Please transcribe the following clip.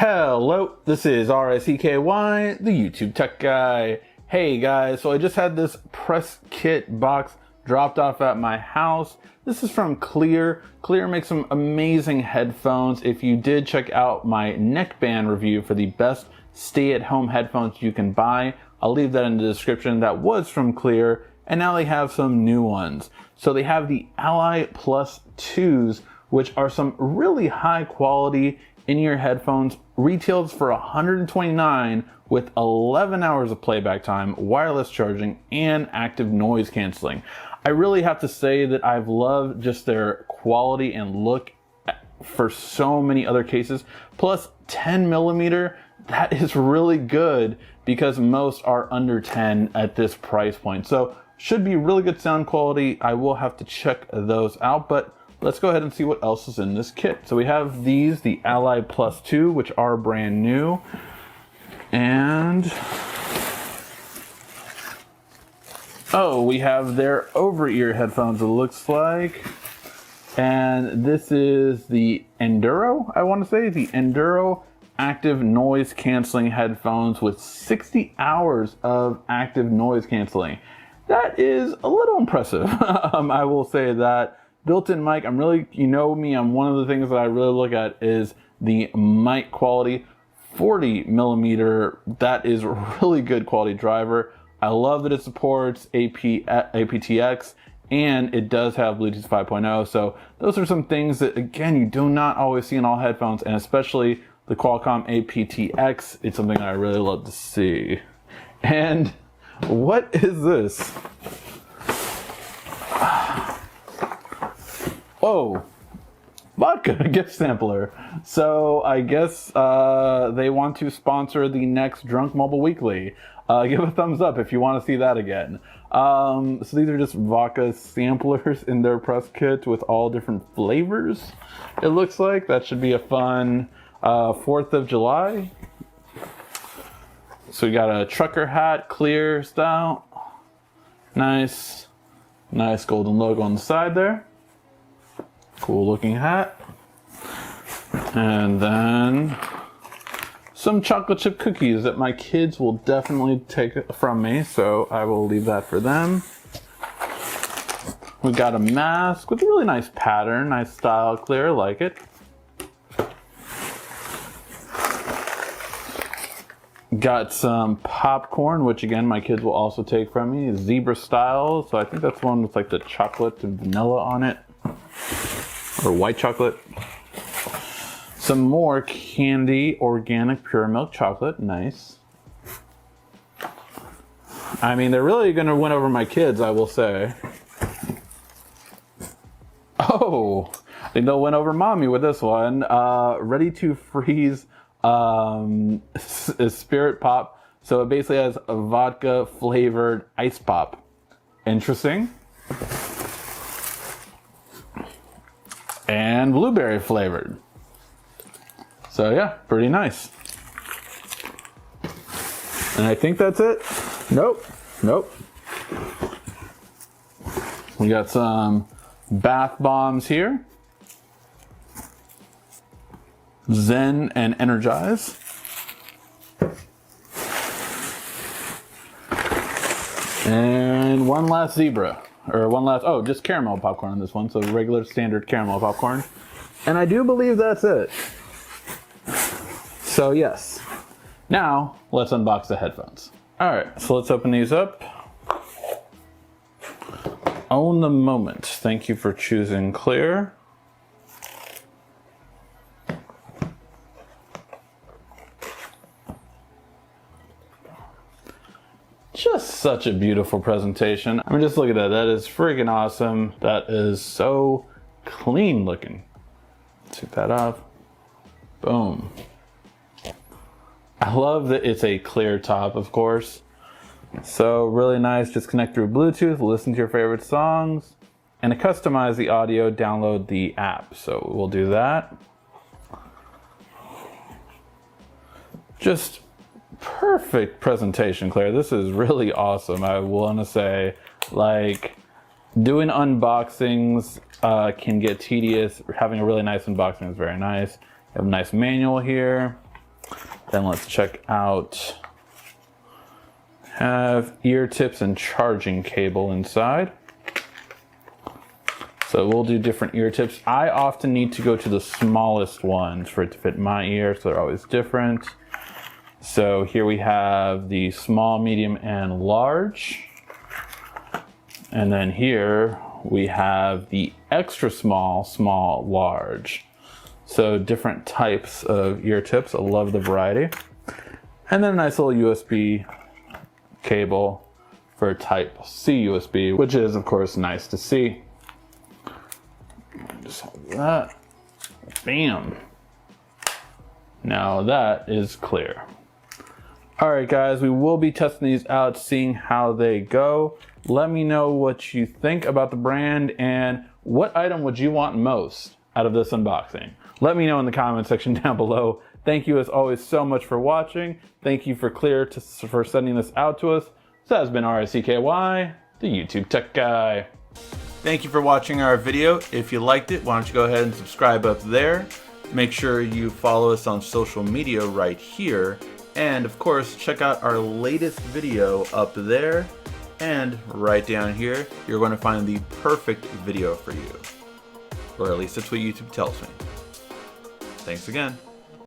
Hello, this is RICKY, the YouTube tech guy. Hey guys, so I just had this press kit box dropped off at my house. This is from Cleer. Cleer makes some amazing headphones. If you did check out my neckband review for the best stay-at-home headphones you can buy, I'll leave that in the description. That was from Cleer, and now they have some new ones. So they have the Ally Plus 2s, which are some really high quality in-ear headphones, retails for $129 with 11 hours of playback time, wireless charging, and active noise canceling. I really have to say that I've loved just their quality and look for so many other cases. Plus 10 millimeter, that is really good because most are under 10 at this price point. So should be really good sound quality. I will have to check those out, but let's go ahead and see what else is in this kit. So we have these, the Ally Plus 2, which are brand new. And oh, we have their over-ear headphones, it looks like. And this is the Enduro, I want to say, the Enduro active noise canceling headphones with 60 hours of active noise canceling. That is a little impressive. I will say that. Built-in mic, I'm really, you know me, one of the things that I really look at is the mic quality. 40 millimeter, that is really good quality driver. I love that it supports aptX, and it does have Bluetooth 5.0. So those are some things that, again, you do not always see in all headphones, and especially the Qualcomm aptX. It's something I really love to see. And what is this? Oh, vodka gift sampler. So I guess they want to sponsor the next Drunk Mobile Weekly. Give a thumbs up if you want to see that again. So these are just vodka samplers in their press kit with all different flavors. It looks like that should be a fun 4th of July. So we got a trucker hat, Cleer style. Nice golden logo on the side there. Cool looking hat. And then some chocolate chip cookies that my kids will definitely take from me, so I will leave that for them. We got a mask with a really nice pattern, nice style, Clear, like it. Got some popcorn, which again my kids will also take from me, zebra style. So I think that's one with like the chocolate and vanilla on it. Or white chocolate. Some more candy, organic pure milk chocolate, nice. I mean, they're really gonna win over my kids, I will say. Oh, I think they'll win over mommy with this one. Ready to freeze Spirit Pop. So it basically has a vodka flavored ice pop. Interesting. And blueberry flavored. So yeah, pretty nice. And I think that's it. Nope. We got some bath bombs here. Zen and Energize. And one last zebra. Oh, just caramel popcorn on this one. So regular standard caramel popcorn. And I do believe that's it. So yes. Now, let's unbox the headphones. All right, so let's open these up. Own the moment. Thank you for choosing Cleer. Just such a beautiful presentation. I mean, just look at that. That is freaking awesome. That is so clean looking. Take that off. Boom. I love that it's a clear top, of course. So really nice. Just connect through Bluetooth, listen to your favorite songs, and to customize the audio, download the app. So we'll do that. Just perfect presentation, Claire. This is really awesome. I want to say, like, doing unboxings can get tedious. Having a really nice unboxing is very nice. You have a nice manual here. Then let's check out, have ear tips and charging cable inside. So we'll do different ear tips. I often need to go to the smallest ones for it to fit my ear, so they're always different. So here we have the small, medium, and large. And then here we have the extra small, small, large. So different types of ear tips. I love the variety. And then a nice little USB cable for type C USB, which is of course nice to see. Just hold that. Bam. Now that is clear. All right, guys, we will be testing these out, seeing how they go. Let me know what you think about the brand and what item would you want most out of this unboxing. Let me know in the comment section down below. Thank you as always so much for watching. Thank you for Cleer for sending this out to us. This has been RSCKY, the YouTube Tech Guy. Thank you for watching our video. If you liked it, why don't you go ahead and subscribe up there. Make sure you follow us on social media right here. And of course, check out our latest video up there. And right down here, you're going to find the perfect video for you. Or at least that's what YouTube tells me. Thanks again.